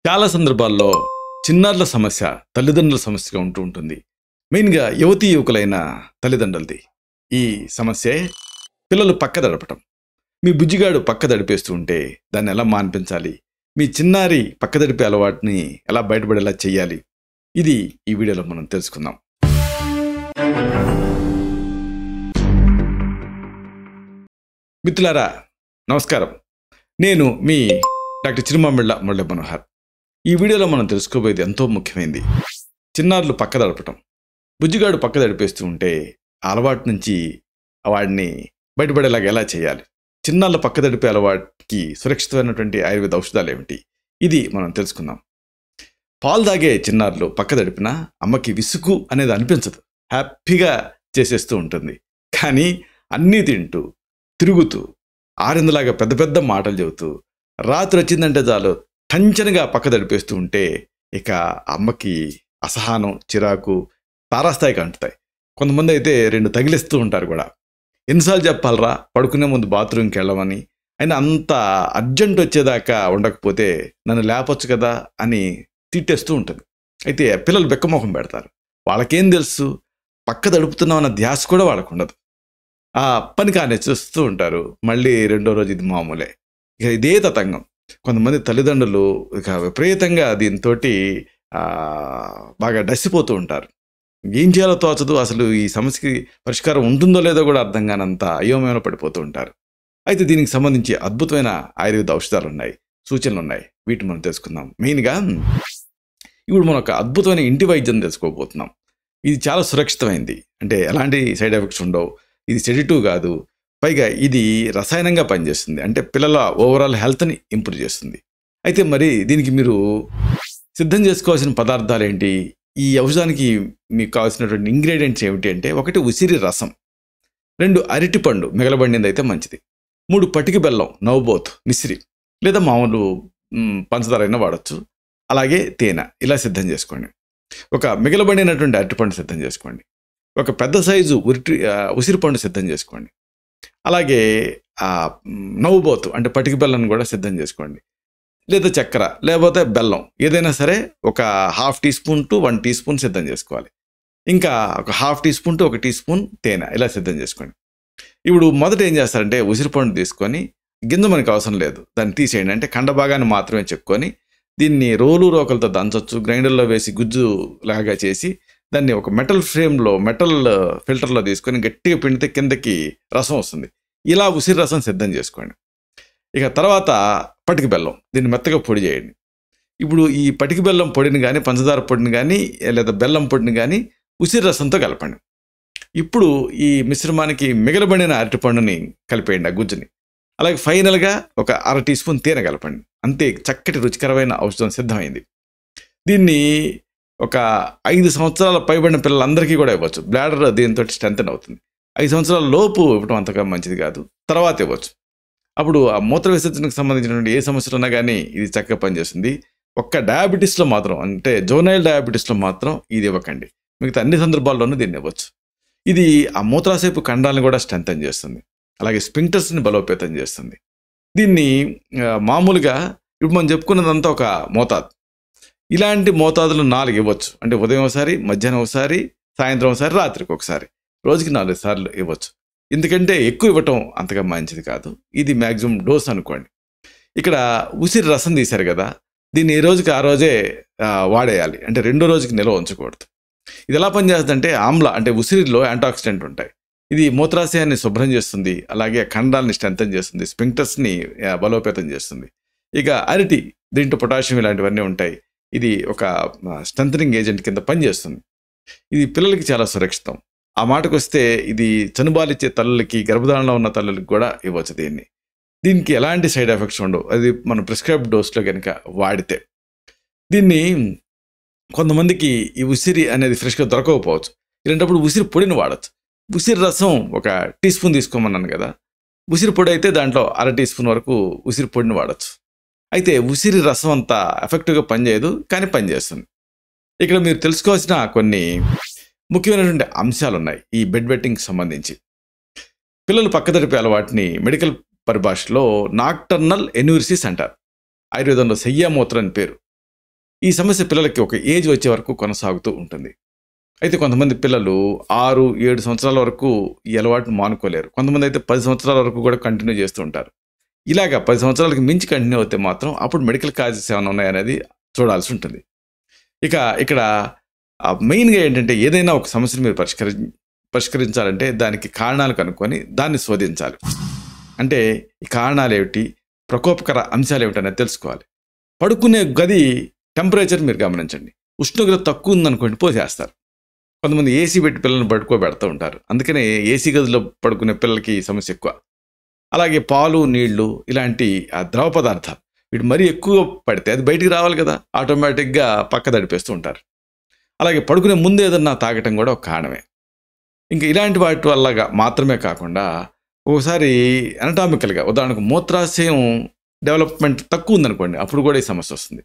చాలా సందర్భాల్లో చిన్నారుల సమస్య తల్లిదండ్రుల సమస్యగా ఉంటూ ఉంటుంది. మెయిన్‌గా యువతీ యువకులైన తల్లిదండ్రులది. ఈ సమస్యే పిల్లలు పక్క దడపటం. మీ బుజ్జిగాడు పక్క దడిపేస్తూ ఉంటే దాన్ని ఎలా మాన్పించాలి? మీ చిన్నారి పక్క దడిపే అలవాటుని ఎలా బయటపడేలా చేయాలి? ఇది ఈ వీడియోలో మనం తెలుసుకుందాం. మిత్రులారా నమస్కారం. నేను మీ డాక్టర్ చిరుమామిళ్ళ మురళీ మనోహర్. ఈ వీడియోలో మనం తెలుసుకోబోయేది ఎంతో ముఖ్యమైనది. చిన్నారులు పక్క దడపటం. బుజ్జిగాడు పక్క దడిపేస్తూ ఉంటే ఆ అలవాటు నుంచి వాడిని బయటపడేలాగా ఎలా చేయాలి? చిన్నారుల పక్క దడిపే అలవాటుకి సురక్షితమైనటువంటి ఆయుర్వేద ఔషధాలు ఏమిటి? ఇది మనం తెలుసుకుందాం. పాలు తాగే చిన్నారులు పక్క దడిపినా అమ్మకి విసుగు అనేది అనిపించదు. హ్యాపీగా చేసేస్తూ ఉంటుంది. కానీ అన్నీ తింటూ తిరుగుతూ ఆరిందలాగా పెద్ద పెద్ద మాటలు చెబుతూ రాత్రి వచ్చిందంటే చాలు టంచనగా పక్క దడిపేస్తూ ఉంటే ఇక అమ్మకి అసహనం, చిరాకు తారాస్థాయికి అంటుతాయి. కొంతమంది అయితే 2 తగిలిస్తూ ఉంటారు కూడా. ఎన్నిసార్లు చెప్పాలరా పడుకునే ముందు బాత్రూమ్కి వెళ్ళమని, అయినా అంత అర్జెంట్ వచ్చేదాకా ఉండకపోతే నన్ను లేపొచ్చు కదా అని తిట్టేస్తూ ఉంటుంది. అయితే పిల్లలు బెక్కమొహం పెడతారు. వాళ్ళకేం తెలుసు? పక్క దడుపుతున్నామన్న ధ్యాస కూడా వాళ్ళకు ఉండదు. ఆ పని కానీ చూస్తూ ఉంటారు. మళ్ళీ రెండో రోజు ఇది మామూలే. ఇక ఇదే తతంగం. కొంతమంది తల్లిదండ్రులు ఇక విపరీతంగా దీంతో బాగా డసిపోతూ ఉంటారు. ఏం చేయాలో తోచదు. అసలు ఈ సమస్యకి పరిష్కారం ఉంటుందో లేదో కూడా అర్థం కానంత అయోమయంలో పడిపోతూ ఉంటారు. అయితే దీనికి సంబంధించి అద్భుతమైన ఆయుర్వేద ఔషధాలు ఉన్నాయి, సూచనలు ఉన్నాయి. వీటిని మనం తెలుసుకుందాం. మెయిన్గా ఇప్పుడు మనం ఒక అద్భుతమైన ఇంటి వైద్యం తెలుసుకోబోతున్నాం. ఇది చాలా సురక్షితమైంది. అంటే ఎలాంటి సైడ్ ఎఫెక్ట్స్ ఉండవు. ఇది సెడేటివ్ కాదు. పైగా ఇది రసాయనంగా పనిచేస్తుంది. అంటే పిల్లల ఓవరాల్ హెల్త్ని ఇంప్రూవ్ చేస్తుంది. అయితే మరి దీనికి మీరు సిద్ధం చేసుకోవాల్సిన పదార్థాలు ఏంటి? ఈ ఔషధానికి మీకు కావాల్సినటువంటి ఇంగ్రీడియంట్స్ ఏమిటి అంటే, 1 ఉసిరి రసం, 2 అరటిపండు మిగలబడింది అయితే మంచిది, 3 పటికి బెల్లం నవ్వుబోత్ మిశ్రి లేదా మామూలు పంచదార అయినా వాడచ్చు, అలాగే తేనె. ఇలా సిద్ధం చేసుకోండి. ఒక మిగలబడినటువంటి అరటిపండు సిద్ధం చేసుకోండి. ఒక పెద్ద సైజు ఉసిరిపండు సిద్ధం చేసుకోండి. అలాగే నవ్వుబోతు అంటే పటికి బెల్లం కూడా సిద్ధం చేసుకోండి. లేదా చక్కెర లేకపోతే బెల్లం ఏదైనా సరే ఒక 1/2 teaspoon to 1 teaspoon సిద్ధం చేసుకోవాలి. ఇంకా ఒక 1/2 teaspoon to 1 teaspoon తేనె ఇలా సిద్ధం చేసుకోండి. ఇప్పుడు మొదట ఏం చేస్తారంటే ఉసిరిపండు తీసుకొని, గింజ మనకు అవసరం లేదు, దాన్ని తీసేయండి. అంటే కండ భాగాన్ని మాత్రమే చెప్పుకొని దీన్ని రోకలతో దంచొచ్చు, గ్రైండర్లో వేసి గుజ్జు లాగా చేసి దాన్ని ఒక మెటల్ ఫిల్టర్లో తీసుకొని గట్టిగా పిండితే కిందకి రసం వస్తుంది. ఇలా ఉసిరి రసం సిద్ధం చేసుకోండి. ఇక తర్వాత పటికి బెల్లం, దీన్ని మెత్తగా పొడి చేయండి. ఇప్పుడు ఈ పటికి బెల్లం పొడిని కానీ, పంచదార పొడిని కానీ, లేదా బెల్లం పొడిని కానీ ఉసిరి రసంతో కలపండి. ఇప్పుడు ఈ మిశ్రమానికి మిగలబడిన అరటిపండుని కలిపేయండి, ఆ గుజ్జుని. అలాగే ఫైనల్గా ఒక 1/2 టీ స్పూన్ తేనె కలపండి. అంతే, చక్కటి రుచికరమైన ఔషధం సిద్ధమైంది. దీన్ని ఒక 5 సంవత్సరాల పైబడిన పిల్లలందరికీ కూడా ఇవ్వచ్చు. బ్లాడర్ దీంతో స్ట్రెంథన్ అవుతుంది. 5 సంవత్సరాల లోపు ఇవ్వడం అంతగా మంచిది కాదు, తర్వాత ఇవ్వచ్చు. అప్పుడు ఆ మూత్ర విసర్జనకు సంబంధించినటువంటి ఏ సమస్యలు ఉన్నా కానీ ఇది చక్కగా పనిచేస్తుంది. ఒక్క డయాబెటీస్లో మాత్రం, అంటే జోనైల్ డయాబెటీస్లో మాత్రం ఇది ఇవ్వకండి. మిగతా అన్ని సందర్భాల్లోనూ దీన్ని ఇవ్వచ్చు. ఇది ఆ మూత్రాశయపు ఖండాలను కూడా స్ట్రెంథన్ చేస్తుంది. అలాగే స్పింక్టర్స్ని బలోపేతం చేస్తుంది. దీన్ని మామూలుగా ఇప్పుడు మనం చెప్పుకున్నదంతా ఒక మోతాదు. ఇలాంటి మోతాదులు 4 ఇవ్వచ్చు. అంటే ఉదయం ఒకసారి, మధ్యాహ్నం ఒకసారి, సాయంత్రం ఒకసారి, రాత్రికి ఒకసారి, రోజుకి 4 సార్లు ఇవ్వచ్చు. ఎందుకంటే ఎక్కువ ఇవ్వటం అంతగా మంచిది కాదు. ఇది మ్యాక్సిమం డోస్ అనుకోండి. ఇక్కడ ఉసిరి రసం తీశారు కదా, దీన్ని ఏ రోజుకి ఆ రోజే వాడేయాలి. అంటే రెండో రోజుకి నిల్వ ఉంచకూడదు. ఇది ఎలా పనిచేస్తుందంటే, ఆమ్ల అంటే ఉసిరిలో యాంటాక్సిడెంట్ ఉంటాయి. ఇది మూత్రాశయాన్ని శుభ్రం చేస్తుంది, అలాగే ఖండాలని స్ట్రెంథన్ చేస్తుంది, స్పింక్టర్స్ని బలోపేతం చేస్తుంది. ఇక అరటి, దీంట్లో పొటాషియం ఇలాంటివన్నీ ఉంటాయి. ఇది ఒక స్ట్రెంథనింగ్ ఏజెంట్ కింద పనిచేస్తుంది. ఇది పిల్లలకి చాలా సురక్షితం. ఆ మాటకు వస్తే ఇది చనుబాలిచ్చే తల్లులకి, గర్భధారణలో ఉన్న తల్లులకి కూడా ఇవ్వచ్చు దీన్ని. దీనికి ఎలాంటి సైడ్ ఎఫెక్ట్స్ ఉండవు, అది మన ప్రిస్క్రైబ్ డోస్లో కనుక వాడితే. దీన్ని కొంతమందికి ఈ ఉసిరి అనేది ఫ్రెష్గా దొరకకపోవచ్చు. ఇలాంటప్పుడు ఉసిరి పొడిని వాడచ్చు. ఉసిరి రసం ఒక టీ స్పూన్ తీసుకోమన్నాను కదా, ఉసిరి పొడి అయితే దాంట్లో 1/2 టీ స్పూన్ వరకు ఉసిరి పొడిని వాడచ్చు. అయితే ఉసిరి రసం అంతా ఎఫెక్టివ్గా పనిచేయదు, కానీ పనిచేస్తుంది. ఇక్కడ మీరు తెలుసుకోవాల్సిన కొన్ని ముఖ్యమైనటువంటి అంశాలు ఉన్నాయి ఈ బెడ్ వెట్టింగ్కి సంబంధించి. పిల్లలు పక్క దడిపే అలవాటిని మెడికల్ పరిభాషలో నాక్టర్నల్ ఎన్యూరిసిస్ అంటారు. ఆయుర్వేదంలో శయ్యామూత్ర అని పేరు. ఈ సమస్య పిల్లలకి ఒక ఏజ్ వచ్చే వరకు కొనసాగుతూ ఉంటుంది. అయితే కొంతమంది పిల్లలు 6-7 సంవత్సరాల వరకు ఈ అలవాటును మానుకోలేరు. కొంతమంది అయితే 10 సంవత్సరాల వరకు కూడా కంటిన్యూ చేస్తూ ఉంటారు. ఇలాగా 10 సంవత్సరాలకి మించి కంటిన్యూ అవుతే మాత్రం అప్పుడు మెడికల్ కాజెస్ ఏమైనా ఉన్నాయనేది చూడాల్సి ఉంటుంది. ఇక ఇక్కడ మెయిన్గా ఏంటంటే ఏదైనా ఒక సమస్యను మీరు పరిష్కరించాలంటే దానికి కారణాలు కనుక్కొని దాన్ని శోధించాలి. అంటే ఈ కారణాలు ఏమిటి, ప్రకోపకర అంశాలు ఏమిటి అనేది తెలుసుకోవాలి. పడుకునే గది టెంపరేచర్ మీరు గమనించండి. ఉష్ణోగ్రత తక్కువ ఉందనుకోండి పోసేస్తారు. కొంతమంది ఏసీ పెట్టి పిల్లల్ని పడుకోబెడుతూ ఉంటారు. అందుకనే ఏసీ గదిలో పడుకునే పిల్లలకి ఈ సమస్య ఎక్కువ. అలాగే పాలు, నీళ్లు ఇలాంటి ద్రవ పదార్థాలు వీటి మరీ ఎక్కువ పడితే అది బయటికి రావాలి కదా, ఆటోమేటిక్గా పక్క దడిపేస్తూ ఉంటారు. అలాగే పడుకునే ముందు ఏదన్నా తాగటం కూడా ఒక కారణమే. ఇంకా ఇలాంటి వాటి వల్ల మాత్రమే కాకుండా ఒకసారి అనటామికల్గా ఉదాహరణకు మూత్రాశయం డెవలప్మెంట్ తక్కువ ఉందనుకోండి, అప్పుడు కూడా ఈ సమస్య వస్తుంది.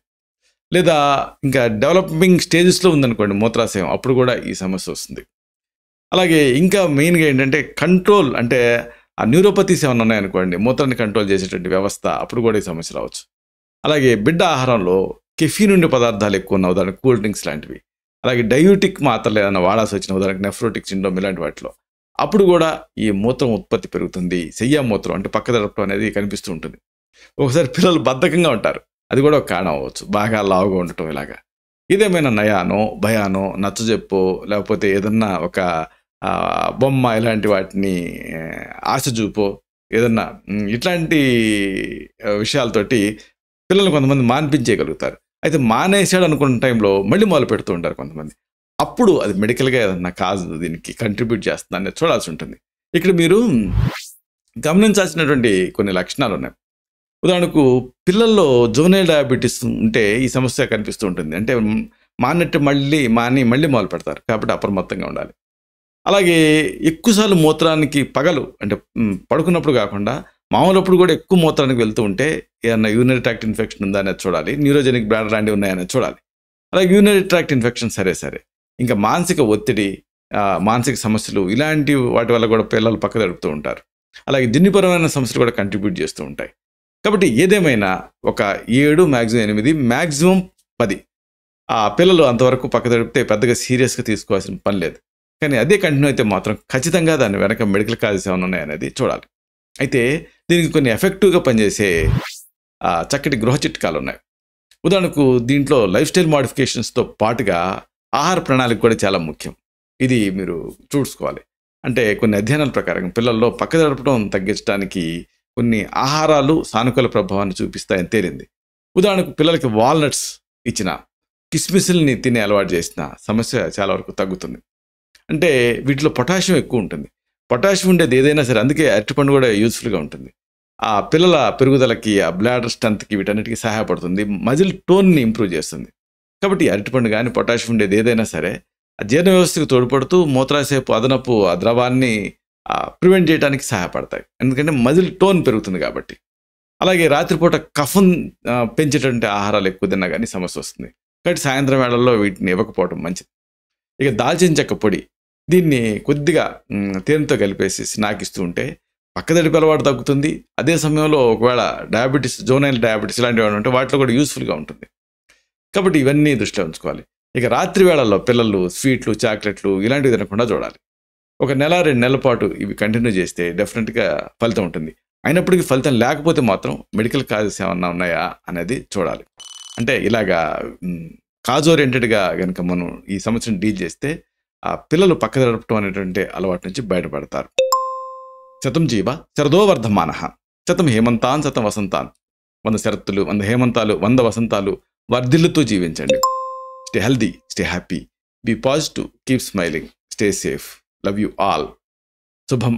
లేదా ఇంకా డెవలపింగ్ స్టేజెస్లో ఉందనుకోండి మూత్రాశయం, అప్పుడు కూడా ఈ సమస్య వస్తుంది. అలాగే ఇంకా మెయిన్గా ఏంటంటే కంట్రోల్, అంటే ఆ న్యూరోపతీస్ ఏమైనా ఉన్నాయనుకోండి, మూత్రాన్ని కంట్రోల్ చేసేటువంటి వ్యవస్థ, అప్పుడు కూడా ఈ సమస్య రావచ్చు. అలాగే బిడ్డ ఆహారంలో కెఫీన్ ఉండే పదార్థాలు ఎక్కువ ఉన్న ఉదాహరణకు కూల్ డ్రింక్స్ లాంటివి, అలాగే డయూటిక్ మాత్రలు ఏదైనా వాడాల్సి వచ్చిన ఉదాహరణకు నెఫ్రోటిక్ సిండ్రోమ్ ఇలాంటి వాటిలో అప్పుడు కూడా ఈ మూత్రం ఉత్పత్తి పెరుగుతుంది. శయ్యా మూత్రం అంటే పక్క దడపడం అనేది కనిపిస్తూ ఉంటుంది. ఒకసారి పిల్లలు బద్ధకంగా ఉంటారు, అది కూడా ఒక కారణం అవ్వచ్చు. బాగా లావుగా ఉండటం ఇలాగా. ఇదేమైనా నయానో భయానో నచ్చజెప్పో లేకపోతే ఏదన్నా ఒక బొమ్మ ఇలాంటి వాటిని ఆశ చూపో ఏదన్నా ఇట్లాంటి విషయాలతోటి పిల్లలు కొంతమంది మాన్పించేయగలుగుతారు. అయితే మానేసాడు అనుకున్న టైంలో మళ్ళీ మొదలు పెడుతూ ఉంటారు కొంతమంది. అప్పుడు అది మెడికల్గా ఏదన్నా కాజ్ దీనికి కంట్రిబ్యూట్ చేస్తుందని చూడాల్సి ఉంటుంది. ఇక్కడ మీరు గమనించాల్సినటువంటి కొన్ని లక్షణాలు ఉన్నాయి. ఉదాహరణకు పిల్లల్లో జువెనైల్ డయాబెటీస్ ఉంటే ఈ సమస్య కనిపిస్తూ ఉంటుంది. అంటే మానట్టు మళ్ళీ మొదలు పెడతారు, కాబట్టి అప్రమత్తంగా ఉండాలి. అలాగే ఎక్కువసార్లు మూత్రానికి పగలు అంటే పడుకున్నప్పుడు కాకుండా మామూలప్పుడు కూడా ఎక్కువ మూత్రానికి వెళ్తూ ఉంటే ఏదన్నా యూరినరీ ట్రాక్ట్ ఇన్ఫెక్షన్ ఉందా అనేది చూడాలి. న్యూరోజెనిక్ బ్లాడర్ లాంటివి ఉన్నాయనేది చూడాలి. అలాగే యూరినరీ ట్రాక్ట్ ఇన్ఫెక్షన్ సరే ఇంకా మానసిక ఒత్తిడి, మానసిక సమస్యలు ఇలాంటి వాటి వల్ల కూడా పిల్లలు పక్క తడుపుతూ ఉంటారు. అలాగే జన్యుపరమైన సమస్యలు కూడా కంట్రిబ్యూట్ చేస్తూ ఉంటాయి. కాబట్టి ఏదేమైనా ఒక 7 మ్యాక్సిమం 8 మ్యాక్సిమం 10 ఆ పిల్లలు అంతవరకు పక్క తడిపితే పెద్దగా సీరియస్గా తీసుకోవాల్సిన పని లేదు. కానీ అదే కంటిన్యూ అయితే మాత్రం ఖచ్చితంగా దాని వెనక మెడికల్ కాజెస్ ఏమైనా ఉన్నాయనేది చూడాలి. అయితే దీనికి కొన్ని ఎఫెక్టివ్గా పనిచేసే చక్కటి గృహ చిట్కాలు ఉన్నాయి. ఉదాహరణకు దీంట్లో లైఫ్ స్టైల్ మోడిఫికేషన్స్తో పాటుగా ఆహార ప్రణాళిక కూడా చాలా ముఖ్యం. ఇది మీరు చూసుకోవాలి. అంటే కొన్ని అధ్యయనాల ప్రకారం పిల్లల్లో పక్క జరపడం తగ్గించడానికి కొన్ని ఆహారాలు సానుకూల ప్రభావాన్ని చూపిస్తాయని తేలింది. ఉదాహరణకు పిల్లలకి వాల్నట్స్ ఇచ్చిన, కిస్మిస్ని తినే అలవాటు చేసిన సమస్య చాలా వరకు తగ్గుతుంది. అంటే వీటిలో పొటాషియం ఎక్కువ ఉంటుంది. పొటాషియం ఉండేది ఏదైనా సరే, అందుకే అరటిపండు కూడా యూజ్ఫుల్గా ఉంటుంది. ఆ పిల్లల పెరుగుదలకి, ఆ బ్లాడర్ స్ట్రెంత్కి వీటన్నిటికీ సహాయపడుతుంది. మజిల్ టోన్ని ఇంప్రూవ్ చేస్తుంది. కాబట్టి అరటిపండు కానీ పొటాషియం ఉండేది ఏదైనా సరే ఆ జీర్ణ వ్యవస్థకు తోడ్పడుతూ మూత్రాశయపు అదనపు ఆ ద్రవాన్ని ప్రివెంట్ చేయడానికి సహాయపడతాయి. ఎందుకంటే మజిల్ టోన్ పెరుగుతుంది కాబట్టి. అలాగే రాత్రిపూట కఫం పెంచేటువంటి ఆహారాలు ఎక్కువ తిన్నా కానీ సమస్య వస్తుంది. కాబట్టి సాయంత్రం వేళల్లో వీటిని ఇవ్వకపోవడం మంచిది. ఇక దాల్చిన చెక్క పొడి, దీన్ని కొద్దిగా తేనెతో కలిపేసి స్నాకిస్తూ ఉంటే పక్కదడి అలవాటు తగ్గుతుంది. అదే సమయంలో ఒకవేళ డయాబెటీస్, జువెనైల్ డయాబెటీస్ ఇలాంటివి ఉంటే వాటిలో కూడా యూస్ఫుల్గా ఉంటుంది. కాబట్టి ఇవన్నీ దృష్టిలో ఉంచుకోవాలి. ఇక రాత్రి వేళల్లో పిల్లలు స్వీట్లు, చాక్లెట్లు ఇలాంటివి తినకుండా చూడాలి. ఒక 1-2 నెలల పాటు ఇవి కంటిన్యూ చేస్తే డెఫినెట్గా ఫలితం ఉంటుంది. అయినప్పటికీ ఫలితం లేకపోతే మాత్రం మెడికల్ కాజెస్ ఏమన్నా ఉన్నాయా అనేది చూడాలి. అంటే ఇలాగా కాజ్ ఓరియంటెడ్గా కనుక మనం ఈ సమస్యను డీల్ చేస్తే ఆ పిల్లలు పక్క జరపడం అనేటువంటి అలవాటు నుంచి బయటపడతారు. శతం జీవ శరదో వర్ధమానః, శతం హేమంతాన్ శతం వసంతాన్. 100 శరత్తులు, 100 హేమంతాలు, 100 వసంతాలు వర్ధిల్లుతూ జీవించండి. Stay healthy, stay happy, be positive, keep smiling, stay safe. Love you all. శుభం.